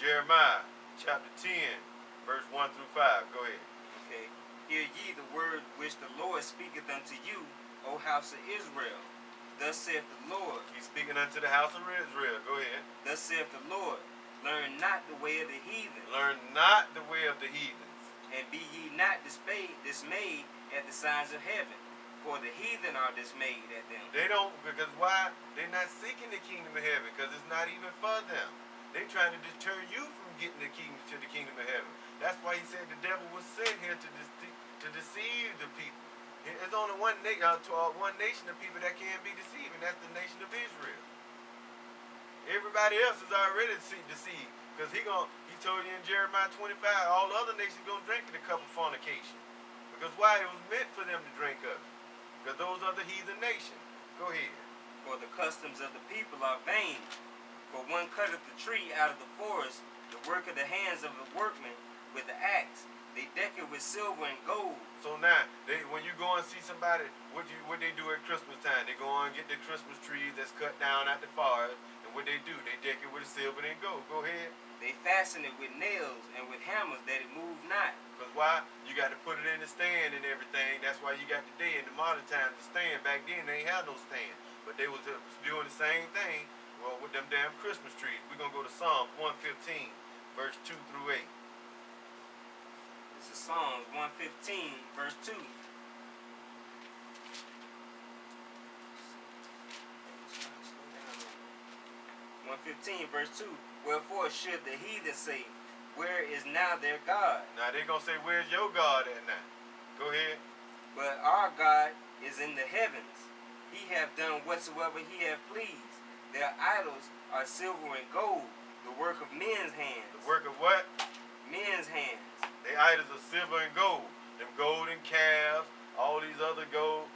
Jeremiah chapter 10, verse 1 through 5. Go ahead. Okay. Hear ye the word which the Lord speaketh unto you, O house of Israel. Thus saith the Lord. He's speaking unto the house of Israel. Go ahead. Thus saith the Lord. Learn not the way of the heathen. Learn not the way of the heathens. And be ye not dismayed at the signs of heaven. For the heathen are dismayed at them. They don't, because why? They're not seeking the kingdom of heaven, because it's not even for them. They're trying to deter you from getting the kingdom of heaven. That's why he said the devil was sent here to deceive the people. There's only one nation of people that can be deceived, and that's the nation of Israel. Everybody else is already deceived, because he told you in Jeremiah 25, all other nations gonna drink of the cup of fornication. Because why? It was meant for them to drink of it. Because those are the heathen nations. Go ahead. For the customs of the people are vain. For one cutteth the tree out of the forest, the work of the hands of the workman with the axe. They deck it with silver and gold. So now, when you go and see somebody, what they do at Christmas time, they go and get the Christmas trees that's cut down at the forest, and what they do, they deck it with silver and gold. Go ahead. They fasten it with nails and with hammers that it move not. Because why? You got to put it in the stand and everything. That's why you got today in the modern times the stand. Back then they ain't had no stand. But they was doing the same thing, well, with them damn Christmas trees. We're going to go to Psalms 115, verse 2 through 8. This is Psalms 115, verse 2. 115, verse 2. Wherefore should the heathen say, where is now their God? Now they're going to say, where's your God at now? Go ahead. But our God is in the heavens. He hath done whatsoever he hath pleased. Their idols are silver and gold, the work of men's hands. The work of what? Men's hands. Their idols are silver and gold. Them golden calves, all these other gold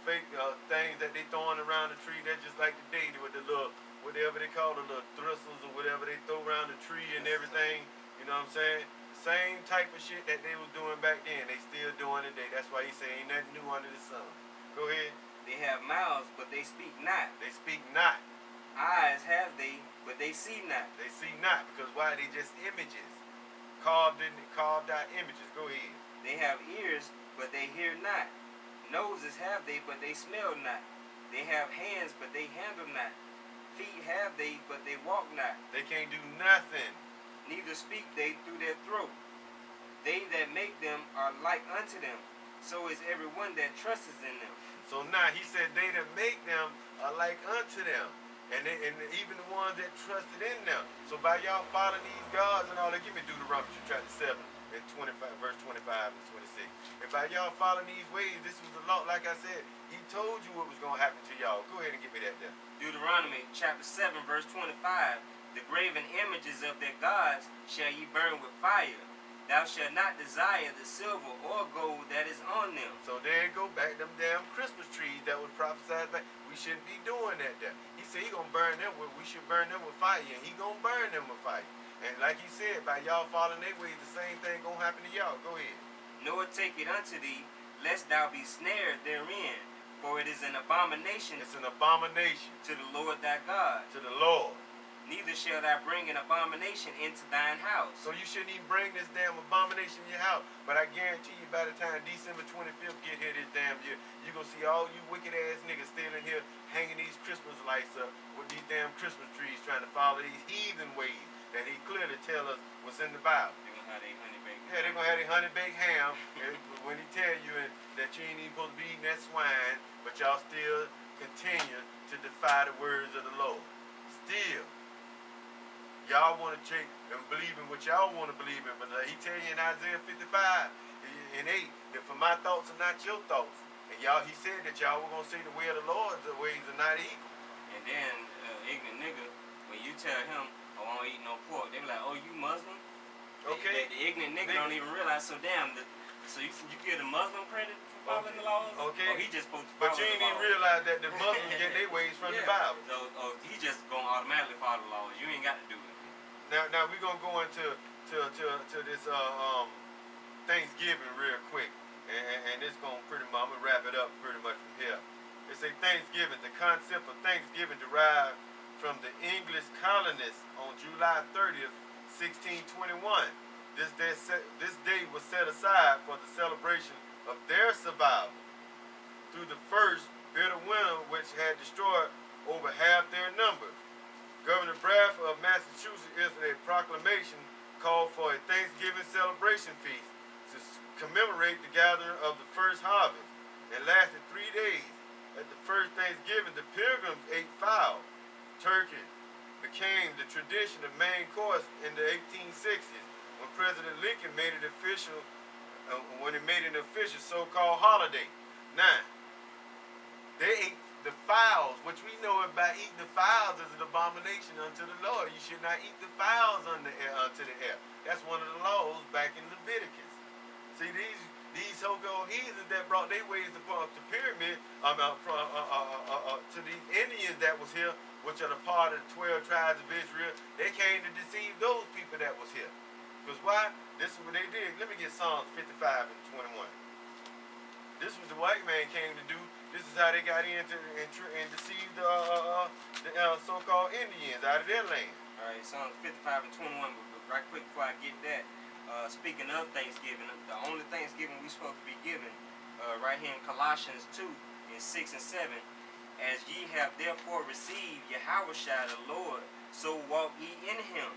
fake things that they throwing around the tree. That's just like today with the little, whatever they call the little thistles or whatever they throw around the tree and everything. You know what I'm saying? Same type of shit that they was doing back then, they still doing today. That's why he say ain't nothing new under the sun. Go ahead. They have mouths, but they speak not. They speak not. Eyes have they, but they see not. They see not, because why? They just images. Carved out images. Go ahead. They have ears, but they hear not. Noses have they, but they smell not. They have hands, but they handle not. Feet have they, but they walk not. They can't do nothing. Neither speak they through their throat. They that make them are like unto them. So is everyone that trusteth in them. So now he said they that make them are like unto them. And even the ones that trusted in them. So by y'all following these gods and all that, give me Deuteronomy chapter 7 and 25, verse 25 and 26. And by y'all following these ways, this was the law, like I said, he told you what was going to happen to y'all. Go ahead and give me that there. Deuteronomy chapter 7, verse 25. The graven images of their gods shall ye burn with fire. Thou shalt not desire the silver or gold that is on them. So there you go back, them damn Christmas trees that was prophesied back. We shouldn't be doing that there. He said he going to burn them with, we should burn them with fire, and he going to burn them with fire. And like he said, by y'all following their ways, the same thing going to happen to y'all. Go ahead. Nor take it unto thee, lest thou be snared therein. For it is an abomination. It's an abomination. To the Lord thy God. To the Lord. Neither shall thou bring an abomination into thine house. So you shouldn't even bring this damn abomination in your house. But I guarantee you by the time December 25th get here this damn year, you're going to see all you wicked ass niggas still in here hanging these Christmas lights up with these damn Christmas trees trying to follow these heathen ways that he clearly tell us what's in the Bible. They're going to have their honey baked ham. Yeah, they're going to have their honey baked ham when he tell you that you ain't even supposed to be eating that swine, but y'all still continue to defy the words of the Lord. Still. Y'all want to take and believe in what y'all want to believe in, but he tell you in Isaiah 55 and 8 that for my thoughts are not your thoughts. And y'all, he said that y'all were going to say the way of the Lord, the ways are not equal. And then, ignorant nigga, when you tell him, oh, I don't eat no pork, they be like, oh, you Muslim? Okay. The ignorant nigga don't even realize, so damn, so you give the Muslim credit for following the laws? Okay. Or he just supposed to follow But you ain't even realize that the Muslims get their ways from the Bible. So, he just going to automatically follow the laws. You ain't got to do it. Now we're gonna go into this Thanksgiving real quick, and it's gonna I'm gonna wrap it up pretty much from here. It's a Thanksgiving. The concept of Thanksgiving derived from the English colonists on July 30th, 1621. This day was set aside for the celebration of their survival through the first bitter winter, which had destroyed over half their numbers. Governor Bradford of Massachusetts issued a proclamation called for a Thanksgiving celebration feast to commemorate the gathering of the first harvest. It lasted 3 days. At the first Thanksgiving, the pilgrims ate fowl. Turkey became the tradition of main course in the 1860s when President Lincoln made it official, so-called holiday. Now, they ate the fowls, which we know about eating the fowls is an abomination unto the Lord. You should not eat the fowls unto the air. That's one of the laws back in Leviticus. See, these so-called heathens that brought their ways up the pyramid, to these Indians that was here, which are the part of the 12 tribes of Israel, they came to deceive those people that was here. Because why? This is what they did. Let me get Psalms 55 and 21. This was the white man came to do. This is how they got into and deceived the so-called Indians out of their land. All right, Psalms 55 and 21. But right quick before I get that, speaking of Thanksgiving, the only Thanksgiving we're supposed to be giving, right here in Colossians 2 and 6 and 7, as ye have therefore received Yahushua the Lord, so walk ye in him,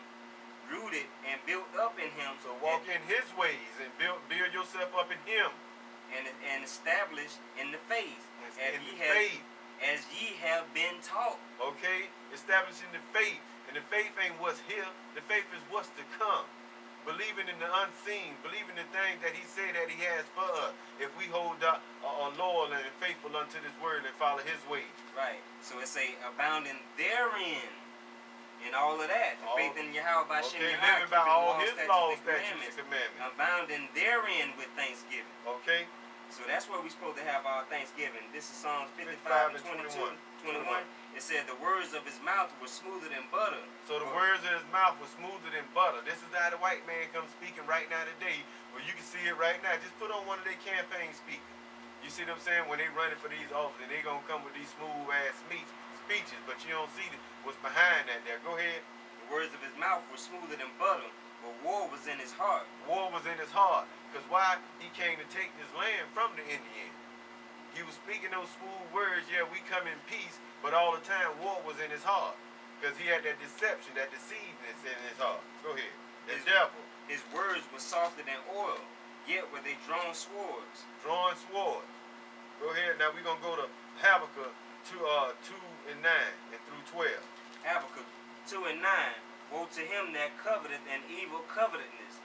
rooted and built up in him. So walk in his ways and build yourself up in him. And established in the faith. As ye have been taught. Okay? Established in the faith. And the faith ain't what's here. The faith is what's to come. Believing in the unseen. Believing the things that he said that he has for us. If we hold up loyal and faithful unto this word and follow his ways. Right. So it's a abounding therein. In all of that. The faith in Yahweh by Shem Yahweh. Living by all his laws, statutes, and commandments. Abounding therein with thanksgiving. Okay. So that's where we're supposed to have our Thanksgiving. This is Psalms 55 and 21. It said the words of his mouth were smoother than butter. So the words of his mouth were smoother than butter. This is how the white man comes speaking right now today. Well, you can see it right now. Just put on one of their campaign speakers. You see what I'm saying? When they running for these offices, they going to come with these smooth-ass speeches, but you don't see what's behind that there. Go ahead. The words of his mouth were smoother than butter, but war was in his heart. War was in his heart. Because why? He came to take this land from the Indians. He was speaking those smooth words, yeah, we come in peace, but all the time war was in his heart. Because he had that deception, that deceivedness in his heart. Go ahead. The devil. His words were softer than oil, yet were they drawn swords. Drawn swords. Go ahead. Now we're going to go to Habakkuk 2 and 9 and through 12. Habakkuk 2 and 9. Woe to him that coveteth an evil covetousness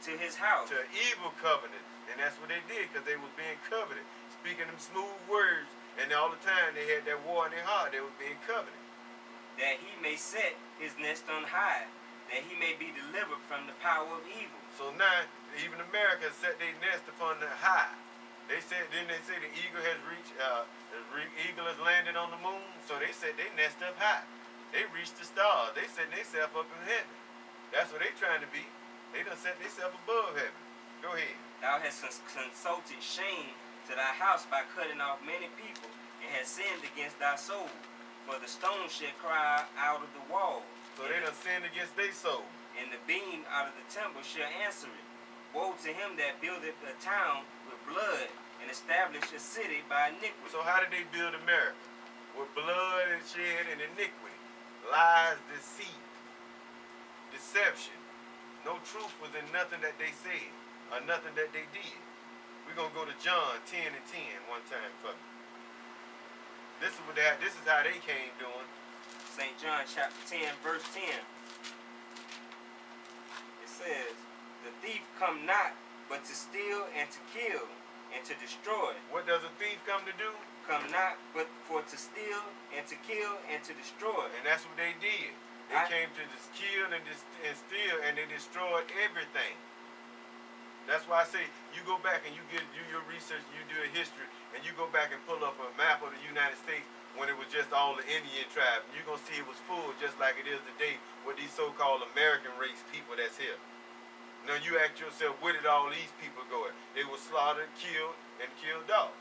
to his house. To evil covenant. And that's what they did, because they was being coveted. Speaking them smooth words, and all the time they had that war in their heart. They was being coveted. That he may set his nest on high, that he may be delivered from the power of evil. So now, even America set their nest upon the high. Didn't they say the eagle has reached, eagle has landed on the moon? So they set their nest up high. They reached the stars. They set themselves up in heaven. That's what they trying to be. They done set themselves above heaven. Go ahead. Thou hast consulted shame to thy house by cutting off many people, and hast sinned against thy soul. For the stone shall cry out of the wall. So they done sinned against their soul. And the beam out of the temple shall answer it. Woe to him that buildeth a town with blood, and establish a city by iniquity. So how did they build America? With blood and shed and iniquity. Lies, deceit, deception. No truth was in nothing that they said or nothing that they did. We're going to go to John 10 and 10 one time for me. This is how they came doing. St. John chapter 10 verse 10. It says, the thief come not but to steal and to kill and to destroy. What does a thief come to do? Come not but for to steal and to kill and to destroy. And that's what they did. They came to just kill and steal, and they destroyed everything. That's why I say you go back and you do your research, you do a history, and you go back and pull up a map of the United States when it was just all the Indian tribes. You're going to see it was full just like it is today with these so-called American race people that's here. Now you ask yourself, where did all these people go? They were slaughtered, killed, and killed off.